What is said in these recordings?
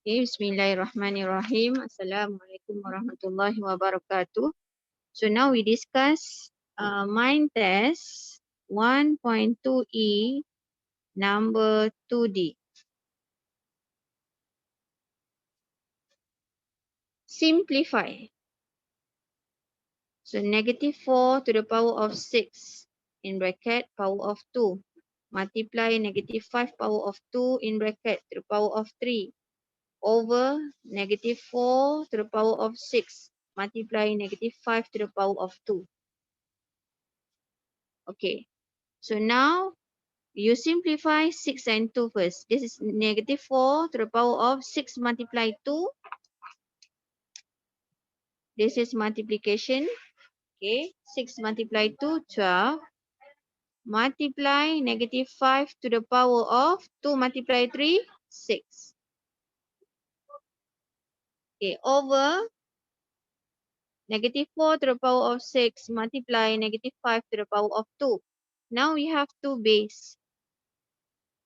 Bismillahirrahmanirrahim. Assalamualaikum warahmatullahi wabarakatuh. So now we discuss mind test 1.2e number 2D. Simplify. So negative 4 to the power of 6 in bracket power of 2 multiply negative 5 power of 2 in bracket to the power of 3 over negative 4 to the power of 6 multiply negative 5 to the power of 2. Okay, so now you simplify 6 and 2 first. This is negative 4 to the power of 6 multiply 2. This is multiplication. Okay, 6 multiply 2, 12. Multiply negative 5 to the power of 2 multiply 3, 6. Okay, over negative 4 to the power of 6 multiply negative 5 to the power of 2. Now we have two base,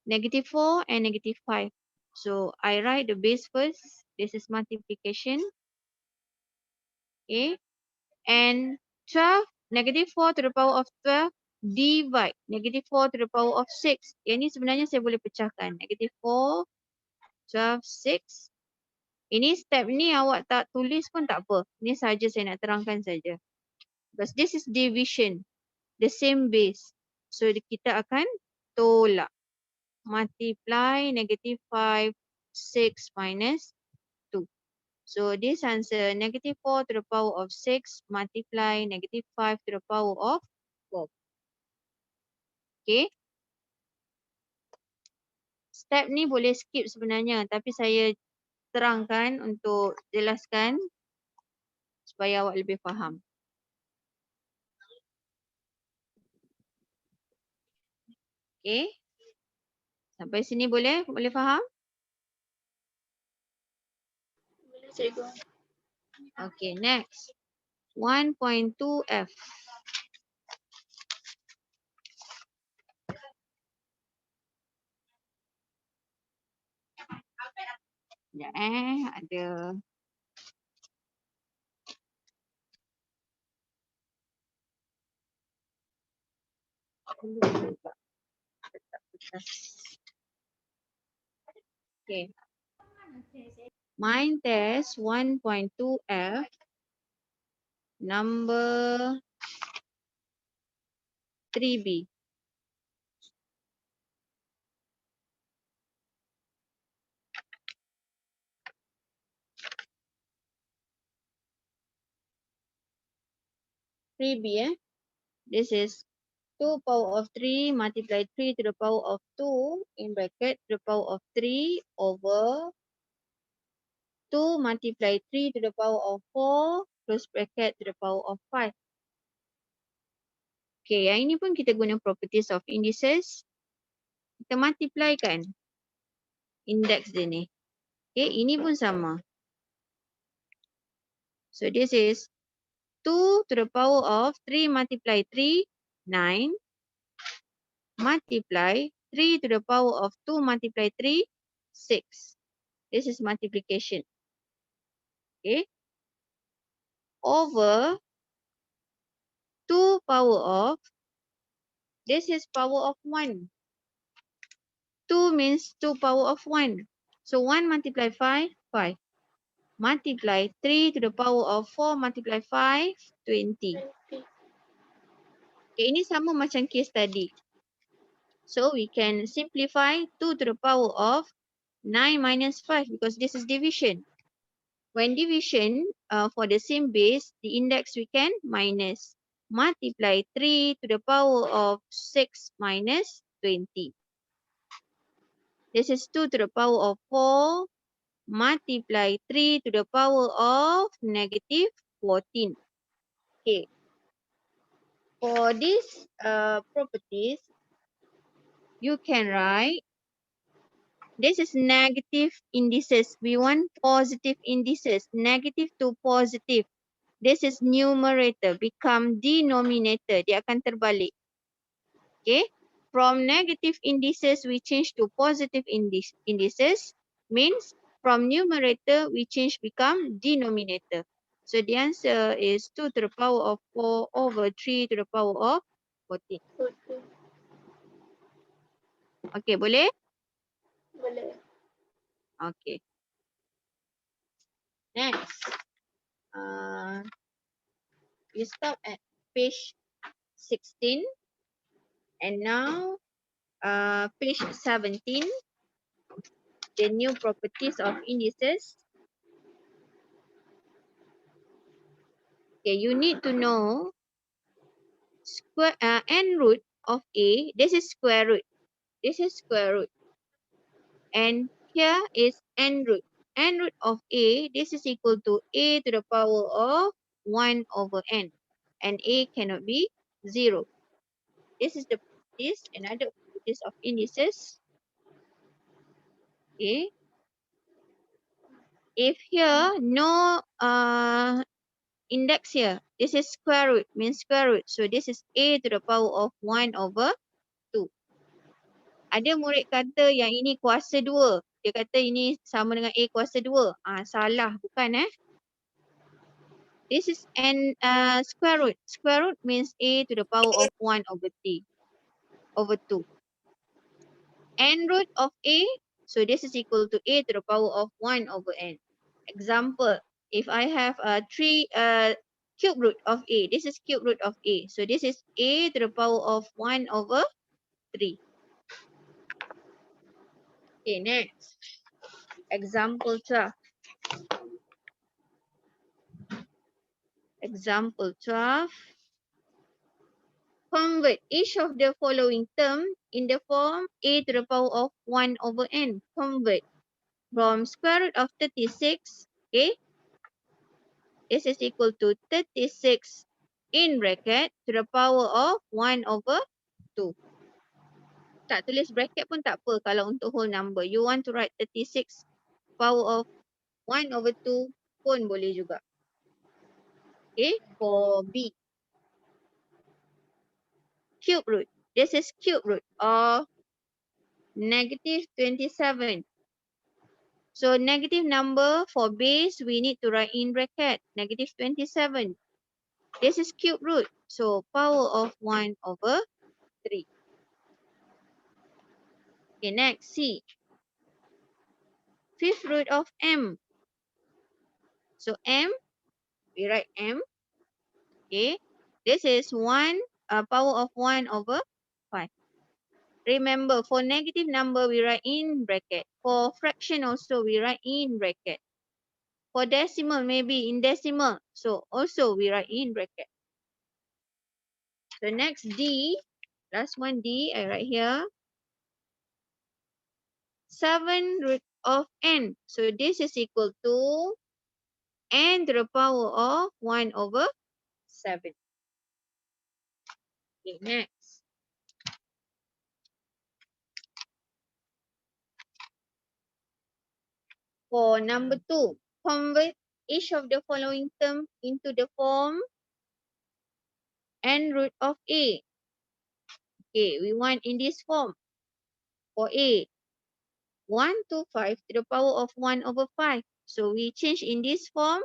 negative 4 and negative 5. So I write the base first. This is multiplication. Okay, and 12, negative 4 to the power of 12 divide negative 4 to the power of 6. Yang ni sebenarnya saya boleh pecahkan. Negative 4, 12, 6. Ini step ni awak tak tulis pun tak apa. Ini saja saya nak terangkan saja. Because this is division. The same base. So kita akan tolak. Multiply negative 5, 6 minus 2. So this answer negative 4 to the power of 6 multiply negative 5 to the power of 4. Okay. Step ni boleh skip sebenarnya. Tapi saya terangkan untuk jelaskan supaya awak lebih faham. Okay. Sampai sini boleh? Boleh faham? Boleh cikgu. Okay, next. 1.2f. Sekejap ada. Okay. Mind test 1.2f number 3b. This is 2 power of 3 multiply 3 to the power of 2 in bracket to the power of 3 over 2 multiply 3 to the power of 4 close bracket to the power of 5. Okay, yang ini pun kita guna properties of indices. Kita multiply kan index dia ni. Okay, ini pun sama. So this is 2 to the power of 3 multiply 3, 9. Multiply 3 to the power of 2 multiply 3, 6. This is multiplication. Okay. Over 2 power of, this is power of 1. 2 means 2 power of 1. So 1 multiply 5, 5. Multiply 3 to the power of 4 multiply 5, 20. Okay, ini sama macam case tadi. So we can simplify 2 to the power of 9 minus 5 because this is division. When division for the same base, the index we can minus. Multiply 3 to the power of 6 minus 20. This is 2 to the power of 4. Multiply 3 to the power of negative 14. Okay. For these properties, you can write, this is negative indices. We want positive indices, negative to positive. This is numerator, become denominator. Dia akan terbalik. Okay. From negative indices, we change to positive indices. Means From numerator, we change become denominator. So the answer is 2 to the power of 4 over 3 to the power of 14. Okay. Okay, boleh? Boleh. Okay. Next. We stop at page 16. And now, page 17. The new properties of indices. Okay, you need to know n root of A. This is square root. This is square root. And here is n root. N root of A, this is equal to A to the power of 1 over n. And A cannot be 0. This is another properties of indices. Okay. If here no index here, this is square root, means square root. So this is A to the power of 1 over 2. Ada murid kata yang ini kuasa 2. Dia kata ini sama dengan A kuasa 2. Salah, bukan This is square root. Square root means A to the power of 1 over 3 over 2. N root of A, so this is equal to A to the power of 1 over n. Example, if I have a cube root of A, this is cube root of A. So this is A to the power of 1 over 3. Okay, next. Example 12. Example 12. Convert each of the following term in the form A to the power of 1 over n. Convert from square root of 36, okay, this is equal to 36 in bracket to the power of 1 over 2. Tak tulis bracket pun tak apa kalau untuk whole number. You want to write 36 power of 1 over 2 pun boleh juga. Okay, for B. Cube root. This is cube root of negative 27. So negative number for base, we need to write in bracket, negative 27. This is cube root. So power of 1 over 3. Okay, next, C. Fifth root of M. So M, we write M. Okay, this is 1, power of 1 over 5. Remember, for negative number, we write in bracket. For fraction also, we write in bracket. For decimal, maybe in decimal. So also, we write in bracket. So next, D. Last one, D, I write here. 7 root of n. So this is equal to n to the power of 1 over 7. Okay, next. For number 2, convert each of the following term into the form n root of A. Okay, we want in this form. For A, 1 to 5 to the power of 1 over 5. So we change in this form,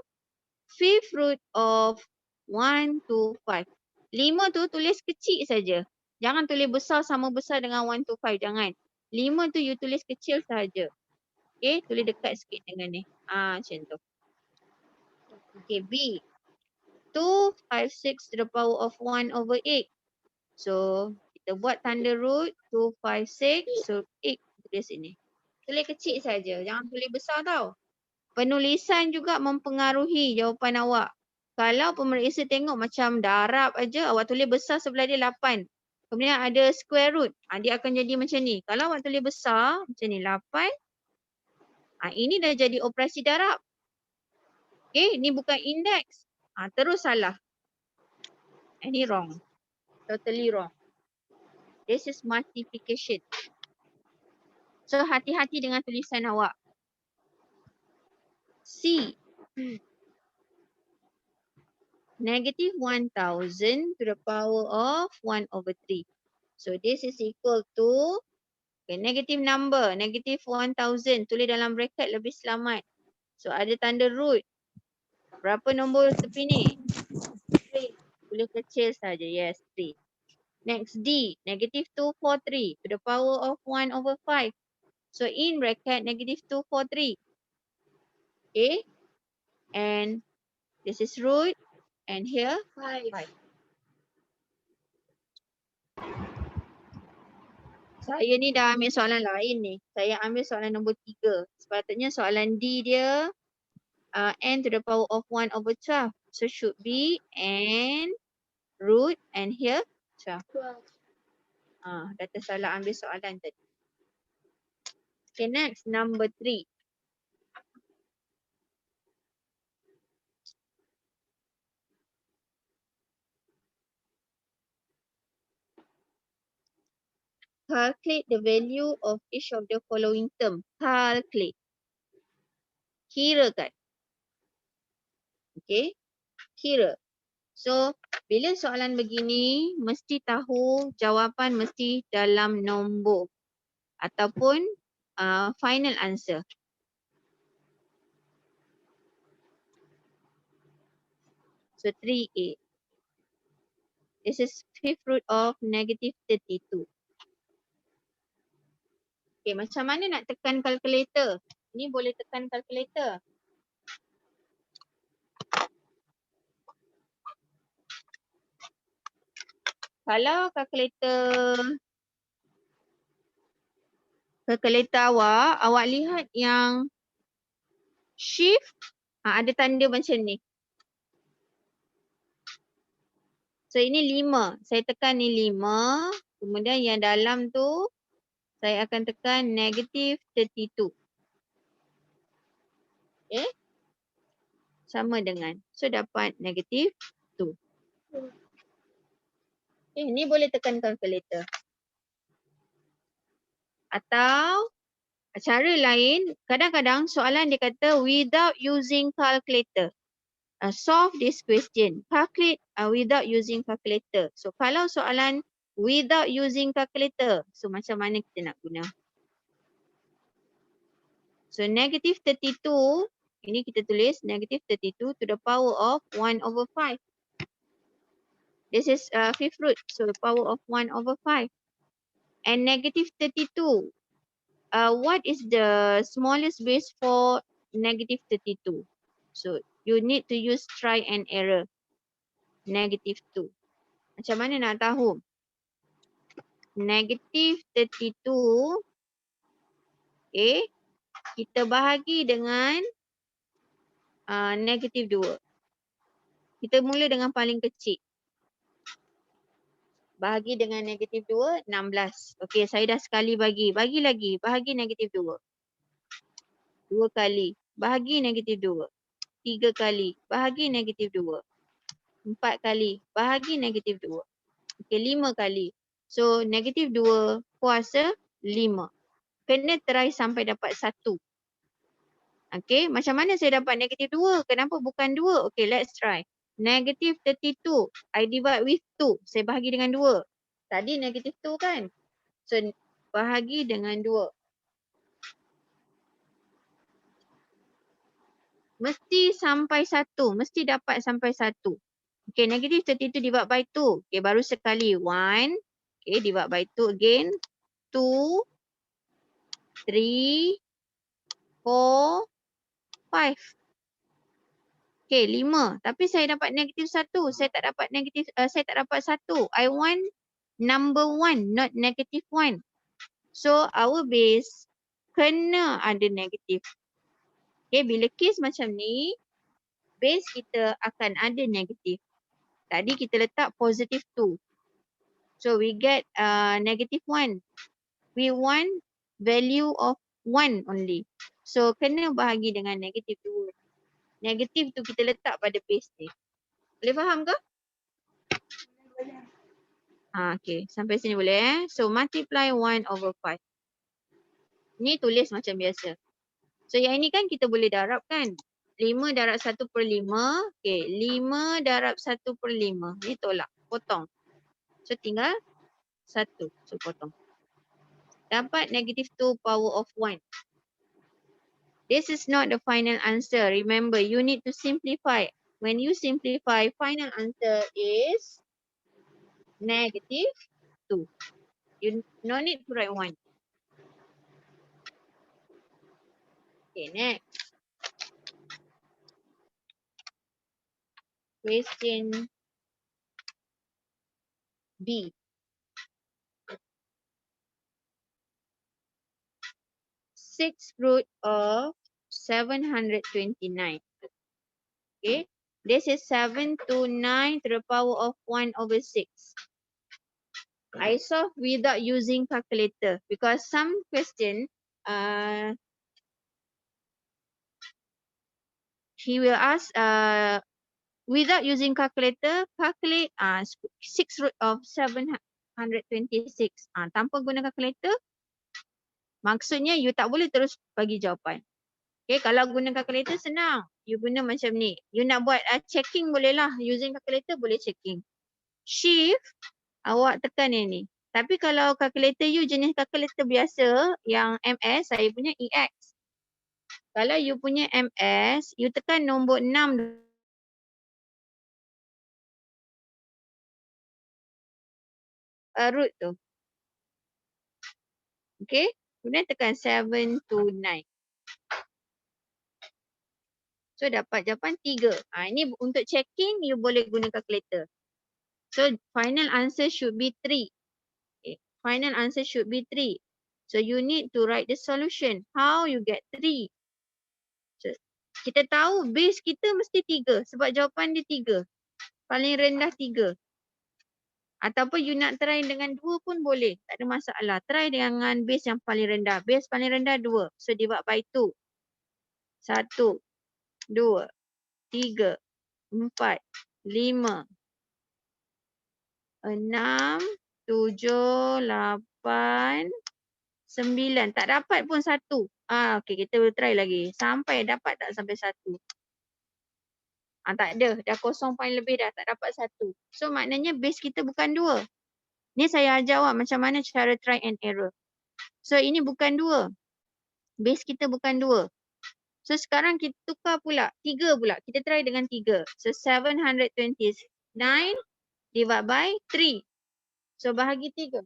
fifth root of 1 to 5. 5 tu tulis kecil saja. Jangan tulis besar sama besar dengan 1 to 5. Jangan. 5 tu you tulis kecil saja. Okay, tulis dekat sikit dengan ni. Macam tu. Okay, B. 2, 5, 6 to the power of 1 over 8. So, kita buat tanda root. 2, 5, 6. So, 8 tulis sini. Tulis kecil saja. Jangan tulis besar tau. Penulisan juga mempengaruhi jawapan awak. Kalau pemeriksa tengok macam darab aja, awak tulis besar sebelah dia 8. Kemudian ada square root. Dia akan jadi macam ni. Kalau awak tulis besar, macam ni 8. Ini dah jadi operasi darab. Okay, ni bukan indeks. Terus salah. Ini wrong. Totally wrong. This is multiplication. So, hati-hati dengan tulisan awak. C. Negative 1000 to the power of 1 over 3. So, this is equal to, Okay, negative number, negative 1000. Tulis dalam bracket lebih selamat. So ada tanda root. Berapa nombor tepi ni? 3. Tulis kecil saja. Yes, 3. Next D, negative 243 to the power of 1 over 5. So in bracket negative 243. Okay. And this is root. And here 5. 5. Saya ni dah ambil soalan lain ni. Saya ambil soalan nombor 3. Sepatutnya soalan D dia n to the power of 1 over 12. So should be n root and here 12. 12. Dah tersalah ambil soalan tadi. Okay, next number 3. Calculate the value of each of the following term. Calculate. Kirakan. Okay. Kira. So, bila soalan begini, mesti tahu jawapan mesti dalam nombor. Ataupun final answer. So, 3A. This is fifth root of negative 32. Okay, macam mana nak tekan kalkulator? Ni boleh tekan kalkulator. Kalau kalkulator awak lihat yang shift, ada tanda macam ni. So ini 5. Saya tekan ni 5. Kemudian yang dalam tu saya akan tekan negative 32. Okay. Sama dengan. So dapat negative 2. Okay, ni boleh tekan kalkulator. Atau cara lain, kadang-kadang soalan dia kata without using calculator. Solve this question. Calculate without using calculator. So kalau soalan without using calculator, so macam mana kita nak guna? So negative 32, ini kita tulis negative 32 to the power of 1 over 5. This is fifth root, so the power of 1 over 5. And negative 32, what is the smallest base for negative 32? So you need to use try and error. Negative 2. Macam mana nak tahu? Negative 32, okay, kita bahagi dengan negative 2. Kita mula dengan paling kecil. Bahagi dengan negative 2, 16. Okey, saya dah sekali bagi. Bagi lagi, bahagi negative 2. 2 kali, bahagi negative 2. 3 kali, bahagi negative 2. 4 kali, bahagi negative 2. Okey, 5 kali. So, negative 2 kuasa 5. Kena try sampai dapat 1. Okey, macam mana saya dapat negative 2? Kenapa bukan 2? Okey, let's try. Negative 32, I divide with 2. Saya bahagi dengan 2. Tadi negative 2 kan? So, bahagi dengan 2. Mesti sampai 1. Mesti dapat sampai 1. Okay, negative 32 divide by 2. Okay, baru sekali. 1. Okay, divide by 2 again. 2, 3, 4, 5. Okay, 5. Tapi saya dapat negative 1. Saya tak dapat negative, saya tak dapat 1. I want number 1, not negative 1. So, our base kena ada negative. Okay, bila case macam ni, base kita akan ada negative. Tadi kita letak positive 2. So, we get negative 1. We want value of 1 only. So, kena bahagi dengan negative 2. Negative tu kita letak pada base ni. Boleh faham ke? Okay, sampai sini boleh So, multiply 1 over 5. Ni tulis macam biasa. So, yang ini kan kita boleh darab kan? 5 darab 1 per 5. Okay, 5 darab 1 per 5. Ni tolak, potong. So, tinggal 1. So, potong. Dapat negative 2 power of 1. This is not the final answer. Remember, you need to simplify. When you simplify, final answer is negative 2. You no need to write 1. Okay, next. Question B. 6 root of 729. Okay. This is 7 to 9 to the power of 1 over 6. I solve without using calculator because some question he will ask without using calculator, calculate 6 root of 726. Tanpa guna calculator, maksudnya you tak boleh terus bagi jawapan. Okay, kalau guna calculator senang. You guna macam ni. You nak buat checking boleh lah. Using calculator boleh checking. Shift, awak tekan yang ni. Tapi kalau calculator you jenis calculator biasa, yang MS, saya punya EX. Kalau you punya MS, you tekan nombor 6 root tu. Okay, kemudian tekan 7 to 9. So dapat jawapan 3. Ini untuk checking, you boleh guna calculator. So final answer should be 3. Okay. Final answer should be 3. So you need to write the solution. How you get 3? So, kita tahu base kita mesti 3 sebab jawapan dia 3. Paling rendah 3. Ataupun you nak try dengan 2 pun boleh. Tak ada masalah. Try dengan base yang paling rendah. Base paling rendah 2. So divide by 2. 1, 2, 3, 4, 5, 6, 7, 8, 9. Tak dapat pun 1. Okay, kita boleh try lagi. Sampai dapat tak sampai 1? Tak ada. Dah 0 poin lebih dah. Tak dapat 1. So maknanya base kita bukan 2. Ni saya ajar awak macam mana cara try and error. So ini bukan 2. Base kita bukan 2. So sekarang kita tukar pula. 3 pula. Kita try dengan 3. So 729 divide by 3. So bahagi 3.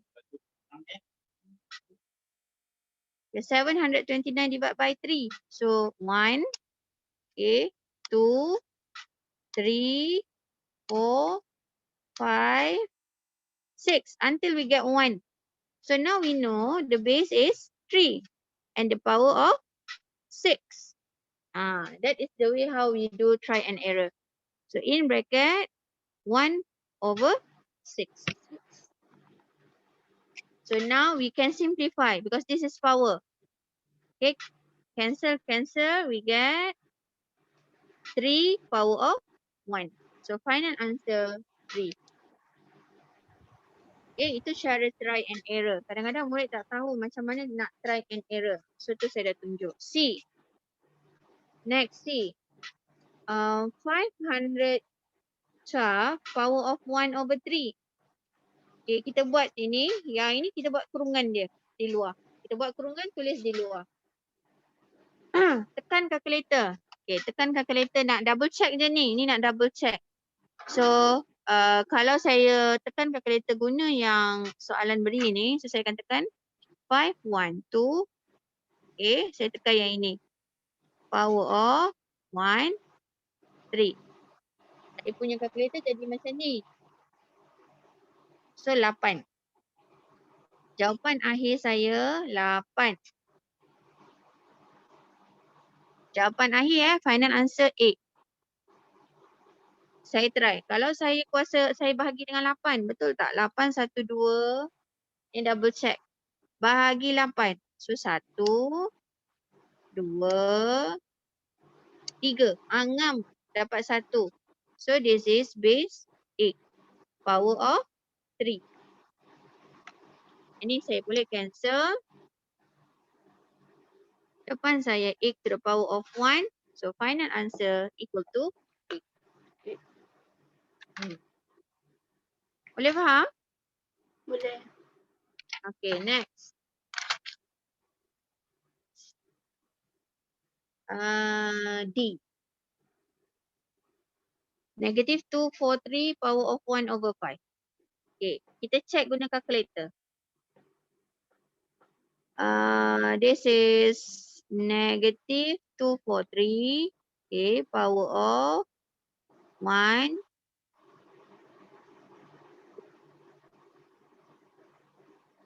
Okay, 729 divide by 3. So 1, okay, 2, 3, 4, 5, 6 until we get 1. So now we know the base is 3 and the power of 6. That is the way how we do try and error. So in bracket 1 over 6. So now we can simplify because this is power. Okay, cancel, cancel. We get 3 power of 1. So final answer 3. Okay, itu cara try and error. Kadang-kadang murid tak tahu macam mana nak try and error. So tu saya dah tunjuk. C. Next C. 500 char power of 1 over 3. Okay, kita buat ini. Yang ini kita buat kurungan dia di luar. Kita buat kurungan, tulis di luar. Tekan calculator. Okay, tekan calculator. Nak double check je ni. Ni nak double check. So, kalau saya tekan calculator guna yang soalan beri ni. So, saya akan tekan 5, 1, 2. Okay, saya tekan yang ini. Power of 1, 3. Saya punya calculator jadi macam ni. So 8. Jawapan akhir saya 8. Jawapan akhir final answer 8. Saya try. Kalau saya kuasa saya bahagi dengan 8, betul tak? 8, 1, 2. Ini double check. Bahagi 8. So 1, 2, 3. Ngam dapat 1. So this is base 8. Power of 3. Ini saya boleh cancel. Depan saya 8 to the power of 1. So final answer equal to 8. Boleh faham? Boleh. Okay, next. D. Negative 243 power of 1 over 5. Okay, kita check guna calculator. This is negative 243, okay, power of 1.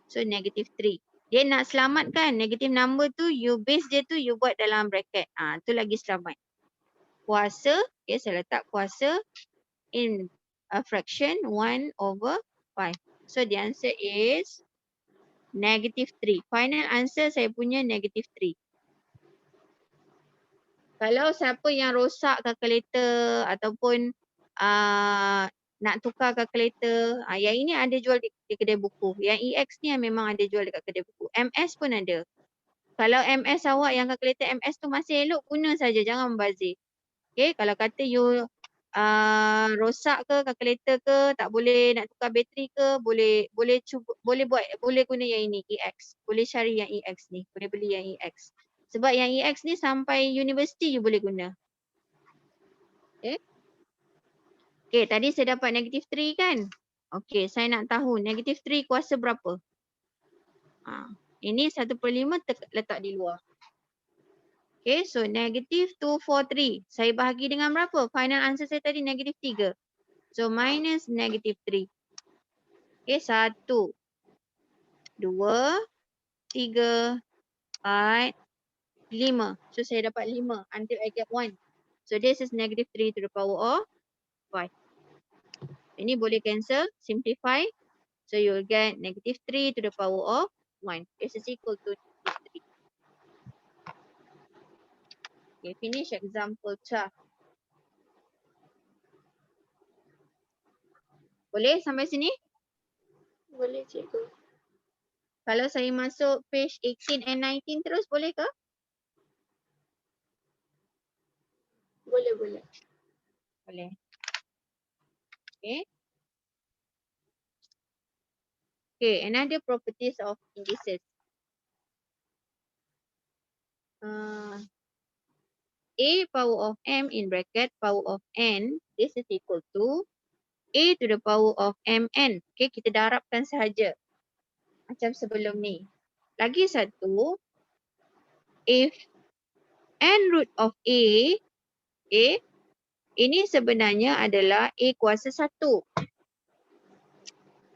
So negative 3. Dia nak selamatkan negative number tu, you base dia tu you buat dalam bracket. Tu lagi selamat. Kuasa, okay, saya letak kuasa in a fraction 1 over 5. So the answer is negative 3. Final answer saya punya negative 3. Kalau siapa yang rosak kalkulator ataupun nak tukar kalkulator, yang ini ada jual di kedai buku. Yang EX ni yang memang ada jual dekat kedai buku. MS pun ada. Kalau MS awak yang kalkulator MS tu masih elok, guna saja, jangan membazir. Okay, kalau kata you rosak ke kalkulator ke, tak boleh nak tukar bateri ke, boleh cuba, boleh guna yang ini EX. Boleh cari yang EX ni, boleh beli yang EX. Sebab yang EX ni sampai universiti you boleh guna. Okay. Okay, tadi saya dapat negative 3 kan? Okay, saya nak tahu negative 3 kuasa berapa? Ini 1/5 letak di luar. Okay, so negative 243. Saya bahagi dengan berapa? Final answer saya tadi negative 3. So minus negative 3. Okay, 1, 2, 3, 4, 5. So saya dapat 5 until I get 1. So this is negative 3 to the power of 5. Ini boleh cancel, simplify. So you will get negative 3 to the power of 1. This is equal to negative 3. Okay, finish example 12. Boleh sampai sini? Boleh cikgu. Kalau saya masuk page 18 and 19 terus boleh ke? Boleh, boleh. Boleh. Okay. Okay, another properties of indices. A power of m in bracket power of n, this is equal to A to the power of mn. Okay, kita darabkan sahaja. Macam sebelum ni. Lagi satu, if n root of A, okay, ini sebenarnya adalah A kuasa 1.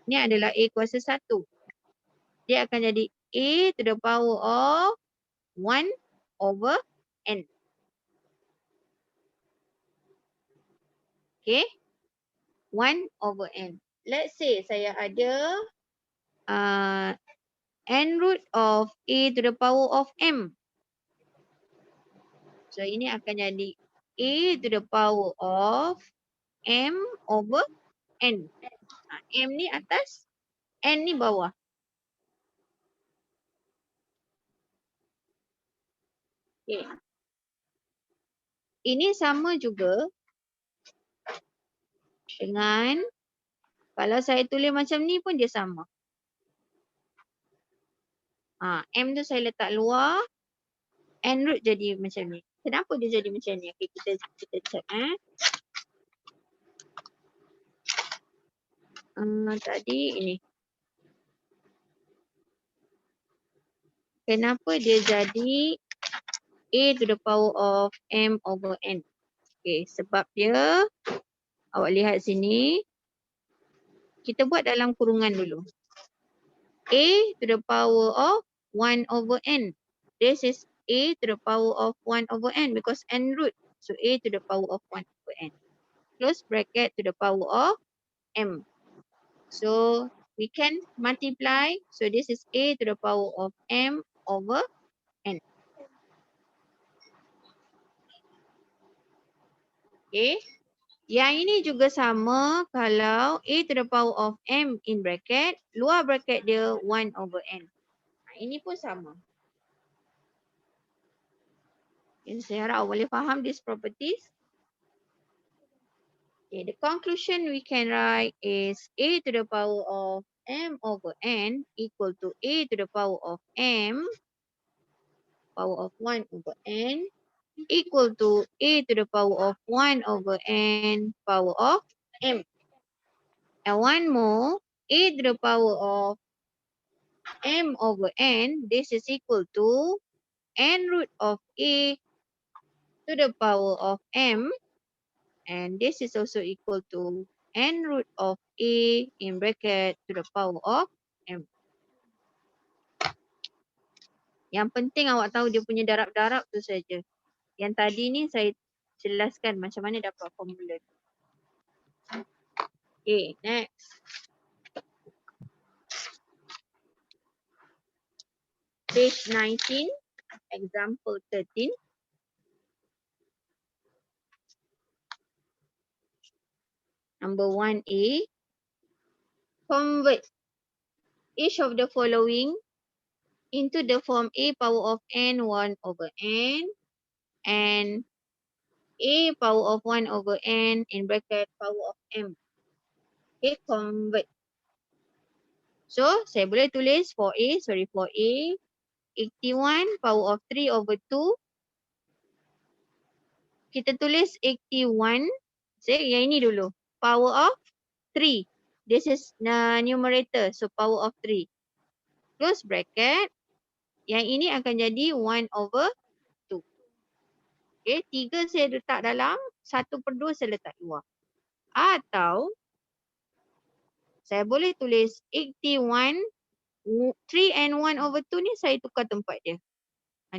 Ini adalah A kuasa 1. Dia akan jadi A to the power of 1 over n. Okay, 1 over n. Let's say saya ada n root of A to the power of m. So ini akan jadi A to the power of m over n. M ni atas, n ni bawah. Okay. Ini sama juga dengan kalau saya tulis macam ni pun dia sama. M tu saya letak luar, n root jadi macam ni. Kenapa dia jadi macam ni? Okay, kita check. Tadi ini. Kenapa dia jadi A to the power of m over n? Okay, sebab dia, awak lihat sini, kita buat dalam kurungan dulu. A to the power of 1 over n. This is A to the power of 1 over n because n root. So A to the power of 1 over n. Close bracket to the power of m. So we can multiply. So this is A to the power of m over n. Okay. Yang ini juga sama kalau A to the power of m in bracket, luar bracket dia 1 over n. Ini pun sama. Saya harap awak boleh faham these properties. Okay, the conclusion we can write is A to the power of m over n equal to A to the power of m, power of 1 over n, equal to A to the power of 1 over N power of M. And one more, A to the power of M over N, this is equal to N root of A to the power of M. And this is also equal to N root of A in bracket to the power of M. Yang penting awak tahu dia punya darab-darab tu saja. Yang tadi ni saya jelaskan macam mana dapat formula. Okay, next. Page 19, example 13. Number 1A. Convert each of the following into the form A power of N 1 over N and A power of 1 over N in bracket power of M. Okay, convert. So, saya boleh tulis for A, 81 power of 3 over 2. Kita tulis 81, yang ini dulu. Power of 3. This is numerator, so power of 3. Close bracket. Yang ini akan jadi 1 over 2. Okay, 3 saya letak dalam, 1/2 saya letak luar. Atau, saya boleh tulis 81, 3 and 1 over 2 ni saya tukar tempat dia.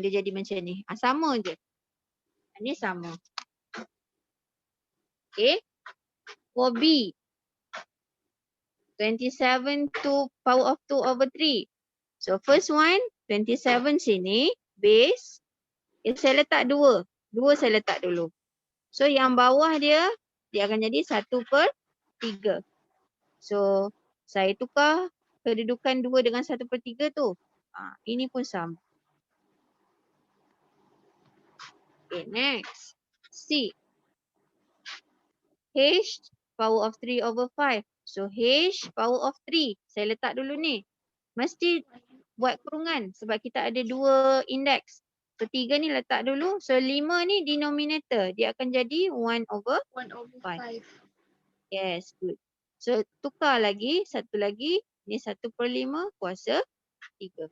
Dia jadi macam ni. Sama je. Ini sama. Okay. For B, 27 to power of 2 over 3. So first one, 27 sini, base. Saya letak 2. 2 saya letak dulu. So yang bawah dia akan jadi 1/3. So saya tukar kedudukan 2 dengan 1/3 tu. Ini pun sama. Okay, next. C. H power of 3 over 5. So H power of 3. Saya letak dulu ni. Mesti buat kurungan sebab kita ada 2 indeks. So 3 ni letak dulu. So 5 ni denominator. Dia akan jadi 1 over 5. Yes, good. So tukar lagi, satu lagi. Ni 1/5 kuasa 3.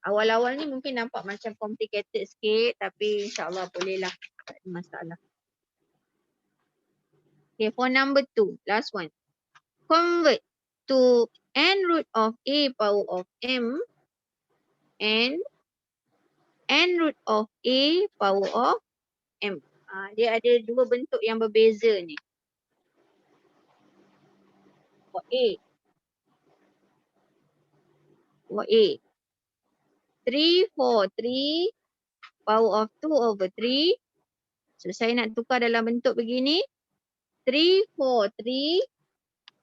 Awal-awal ni mungkin nampak macam complicated sikit tapi insyaAllah boleh lah. Tak ada masalah. Okay, for number 2, last one. Convert to n root of A power of M and n root of A power of M. Dia ada 2 bentuk yang berbeza ni. For A. For A. 3, 4, 3 power of 2 over 3. So saya nak tukar dalam bentuk begini. 3, 4, 3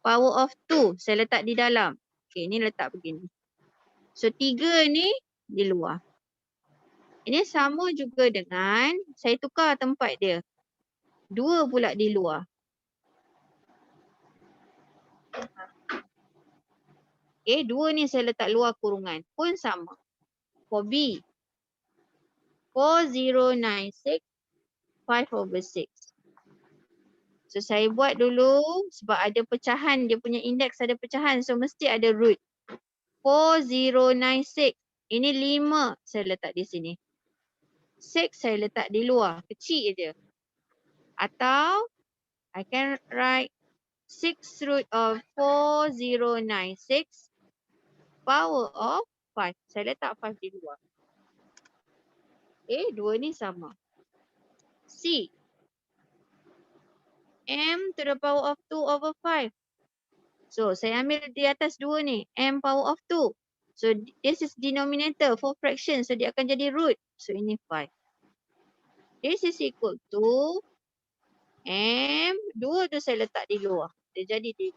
power of 2. Saya letak di dalam. Okay, ni letak begini. So 3 ni di luar. Ini sama juga dengan saya tukar tempat dia. 2 pula di luar. Okay, 2 ni saya letak luar kurungan. Pun sama. For B. 4096 5 over 6. So saya buat dulu sebab ada pecahan. Dia punya indeks ada pecahan. So mesti ada root. 4096. Ini 5 saya letak di sini. 6 saya letak di luar. Kecil je. Atau I can write 6 root of 4096 power of 5. Saya letak 5 di luar. Okay, 2 ni sama. C. M to the power of 2 over 5. So, saya ambil di atas 2 ni. M power of 2. So, this is denominator for fraction. So, dia akan jadi root. So, ini 5. This is equal to M. 2 tu saya letak di luar. Dia jadi di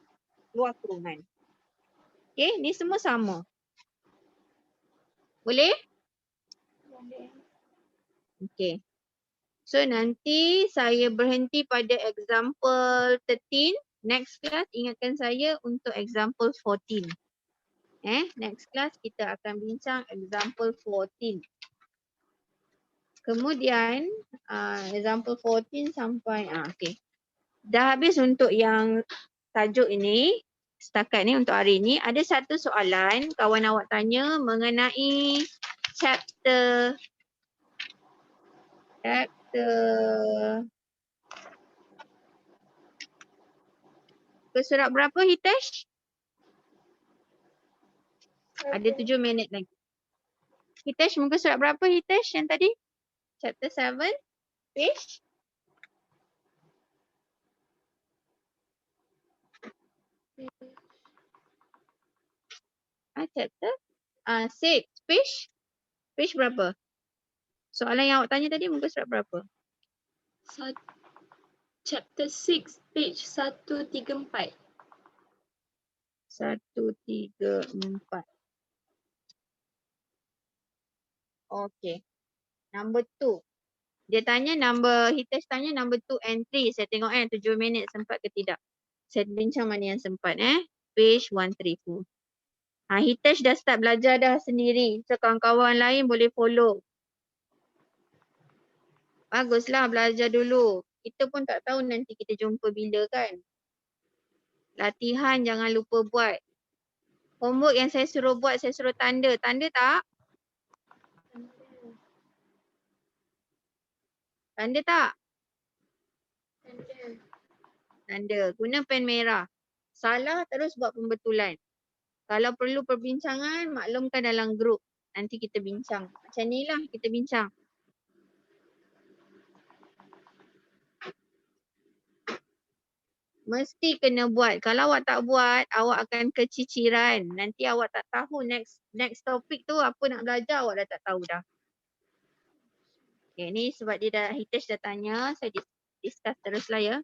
luar kurungan. Okay, ni semua sama. Boleh? Okay. So nanti saya berhenti pada example 13. Next class ingatkan saya untuk example 14. Next class kita akan bincang example 14. Kemudian example 14 sampai okay. Dah habis untuk yang tajuk ini. Setakat ni untuk hari ni ada satu soalan kawan awak tanya mengenai chapter ke surat berapa Hitesh? Ada 7 minit lagi. Hitesh muka surat berapa Hitesh yang tadi? Chapter 7 page? Chapter 6 page? Page berapa? Soalan yang awak tanya tadi muka surat berapa? Chapter 6, page 134. 134. Okay. Number 2. Dia tanya Hitesh tanya number 2 and 3. Saya tengok 7 minit sempat ke tidak. Saya bincang mana yang sempat Page 134. Hitesh dah start belajar dah sendiri. So kawan-kawan lain boleh follow. Baguslah belajar dulu. Kita pun tak tahu nanti kita jumpa bila kan. Latihan jangan lupa buat. Homework yang saya suruh buat, saya suruh tanda. Tanda tak? Tanda tak? Tanda. Guna pen merah. Salah terus buat pembetulan. Kalau perlu perbincangan, maklumkan dalam grup. Nanti kita bincang. Macam ni lah kita bincang. Mesti kena buat. Kalau awak tak buat, awak akan keciciran. Nanti awak tak tahu next topik tu apa nak belajar, awak dah tak tahu dah. Okay, ni sebab dia dah, Hitesh dah tanya, saya discuss teruslah ya.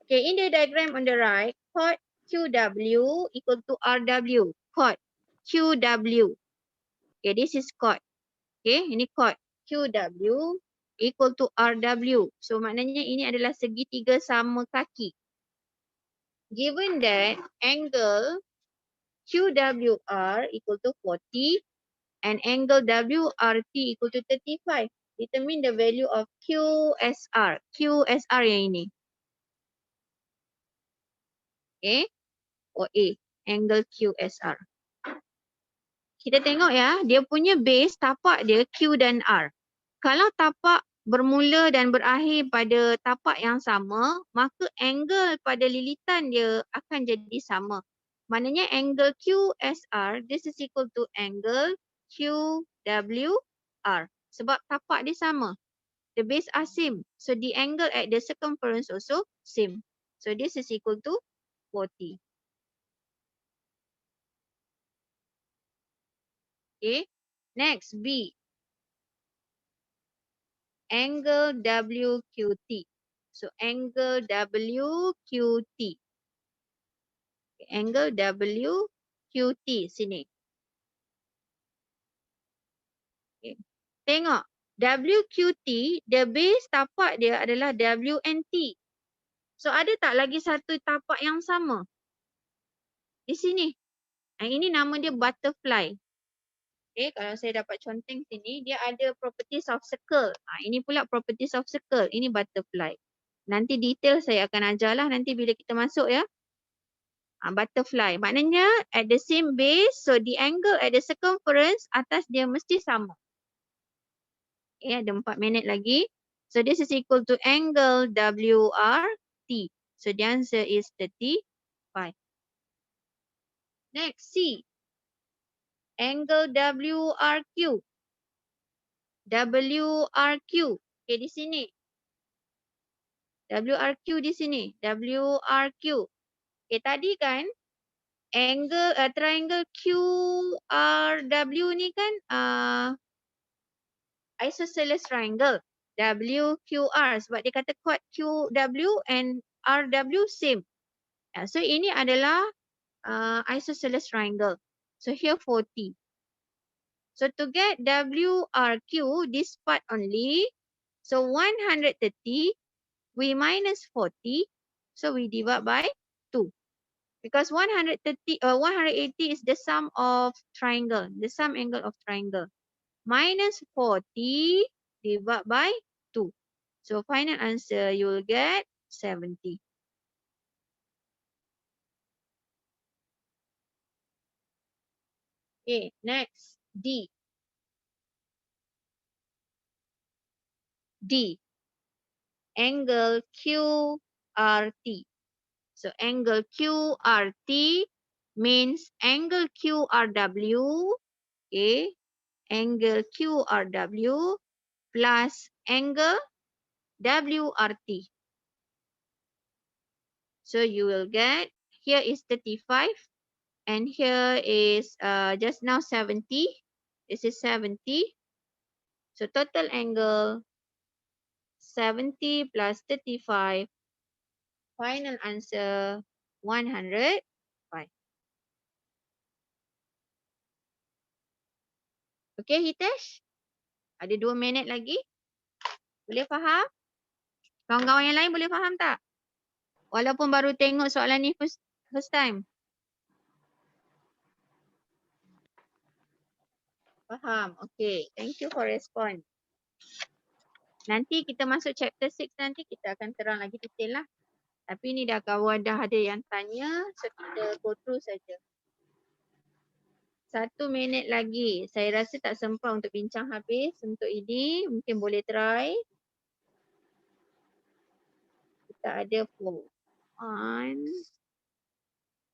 Okay, in the diagram on the right, chord QW equal to RW. Chord QW. Okay, this is chord. Okay, ini chord QW equal to RW. So maknanya ini adalah segitiga sama kaki. Given that angle QWR equal to 40 and angle WRT equal to 35. Determine the value of QSR. QSR yang ini. Okay. A. Angle QSR. Kita tengok ya, dia punya base tapak dia Q dan R. Kalau tapak bermula dan berakhir pada tapak yang sama, maka angle pada lilitan dia akan jadi sama. Maknanya angle QSR, this is equal to angle QWR. Sebab tapak dia sama. The base are same. So the angle at the circumference also same. So this is equal to 40. Okay. Next, B. Angle WQT. So angle WQT. Angle WQT sini. Okay. Tengok. WQT, the base tapak dia adalah WNT. So ada tak lagi satu tapak yang sama? Di sini. Ini nama dia butterfly. Okay, kalau saya dapat conteng sini, dia ada properties of circle. Ini pula properties of circle. Ini butterfly. Nanti detail saya akan ajarlah nanti bila kita masuk ya. Butterfly. Maknanya at the same base, so the angle at the circumference atas dia mesti sama. Okay, ada 4 minit lagi. So this is equal to angle WRT. So the answer is 35. Next, C. Angle WRQ. WRQ. Okay, di sini. WRQ di sini. WRQ. Okay, tadi kan angle triangle QRW ni kan isosceles triangle. WQR sebab dia kata chord QW and RW same. So ini adalah isosceles triangle. So here 40. So to get WRQ, this part only. So 130, we minus 40. So we divide by 2. Because 180 is the sum of triangle, the sum angle of triangle. Minus 40 divided by 2. So final answer you will get 70. Okay, next D. D. Angle QRT. So angle QRT means angle QRW. Okay, angle QRW plus angle WRT. So you will get, here is 35 and here is just now 70. This is 70. So total angle 70 plus 35. Final answer 105. Okay Hitesh? Ada 2 minit lagi. Boleh faham? Kawan-kawan yang lain boleh faham tak? Walaupun baru tengok soalan ni first time. Faham. Okay. Thank you for respond. Nanti kita masuk chapter 6 nanti kita akan terang lagi detail lah. Tapi ni dah kawan dah ada yang tanya. So kita go through saja. 1 minit lagi. Saya rasa tak sempat untuk bincang habis untuk ini. Mungkin boleh try. Kita ada 4. 1,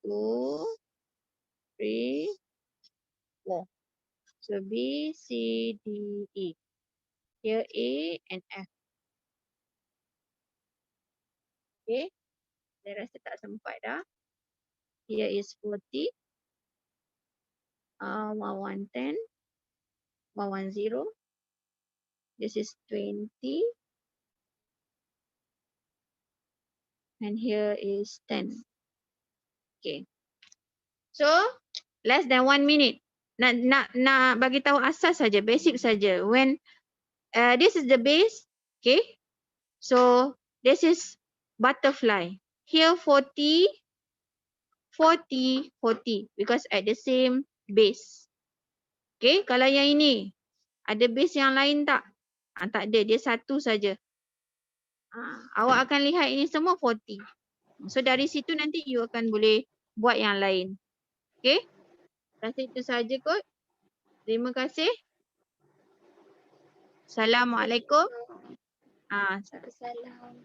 2, 3, 4. So B, C, D, E. Here A and F. Okay. Saya rasa tak sempat dah. Here is 40. 110. 110. This is 20. And here is 10. Okay. So, less than 1 minute. Nak bagi tahu asas saja, basic saja. When this is the base, okay. So, this is butterfly. Here 40, 40, 40 because at the same base. Okay, kalau yang ini ada base yang lain tak? Tak ada, dia satu saja. Awak akan lihat ini semua 40. So dari situ nanti you akan boleh buat yang lain. Okay, rasa itu saja kot. Terima kasih. Assalamualaikum. Salam.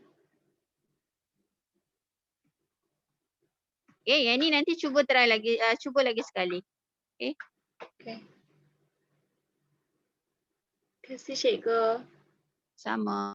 Okay, yang ni nanti cuba try lagi, cuba lagi sekali. Okay. Okay. Terima kasih cikgu. Sama.